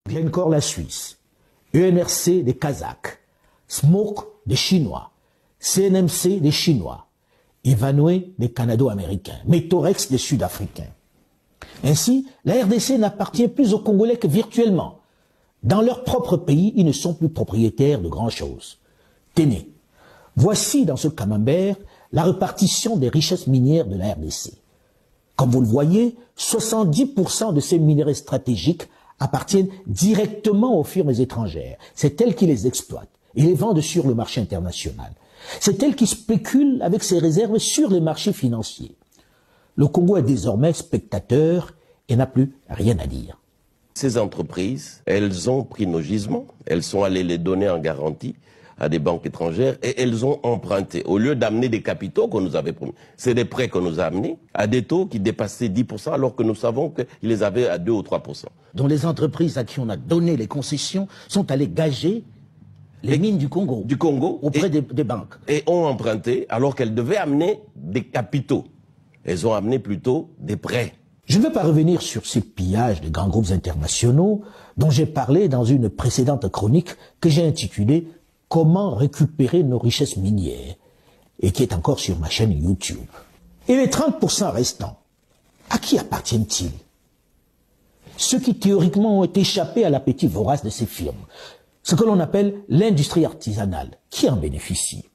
Glencore la Suisse, ENRC des Kazakhs, Smoke des Chinois, CNMC des Chinois, Ivanhoe des Canado-Américains, Metorex des Sud-Africains. Ainsi, la RDC n'appartient plus aux Congolais que virtuellement. Dans leur propre pays, ils ne sont plus propriétaires de grand-chose. Tenez, voici dans ce camembert la répartition des richesses minières de la RDC. Comme vous le voyez, 70% de ces minerais stratégiques appartiennent directement aux firmes étrangères. C'est elles qui les exploitent et les vendent sur le marché international. C'est elles qui spéculent avec ces réserves sur les marchés financiers. Le Congo est désormais spectateur et n'a plus rien à dire. Ces entreprises, elles ont pris nos gisements, elles sont allées les donner en garantie à des banques étrangères et elles ont emprunté. Au lieu d'amener des capitaux qu'on nous avait promis, c'est des prêts qu'on nous a amenés à des taux qui dépassaient 10% alors que nous savons qu'ils les avaient à 2 ou 3%. Dont les entreprises à qui on a donné les concessions sont allées gager les mines du Congo auprès des banques. Et ont emprunté alors qu'elles devaient amener des capitaux. Elles ont amené plutôt des prêts. Je ne veux pas revenir sur ces pillages des grands groupes internationaux dont j'ai parlé dans une précédente chronique que j'ai intitulée « Comment récupérer nos richesses minières » et qui est encore sur ma chaîne YouTube. Et les 30% restants, à qui appartiennent-ils? Ceux qui théoriquement ont échappé à l'appétit vorace de ces firmes, ce que l'on appelle l'industrie artisanale, qui en bénéficie?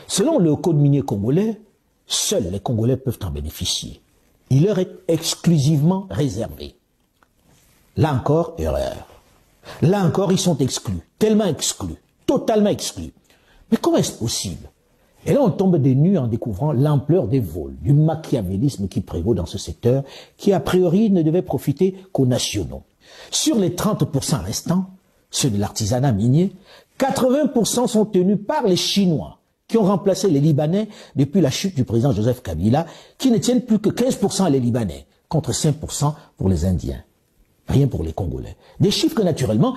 Selon le code minier congolais, seuls les Congolais peuvent en bénéficier. Il leur est exclusivement réservé. Là encore, erreur. Là encore, ils sont exclus, tellement exclus, totalement exclus. Mais comment est-ce possible? Et là, on tombe des nues en découvrant l'ampleur des vols, du machiavélisme qui prévaut dans ce secteur, qui a priori ne devait profiter qu'aux nationaux. Sur les 30% restants, ceux de l'artisanat minier, 80% sont tenus par les Chinois, qui ont remplacé les Libanais depuis la chute du président Joseph Kabila, qui ne tiennent plus que 15% les Libanais, contre 5% pour les Indiens. Rien pour les Congolais. Des chiffres que, naturellement,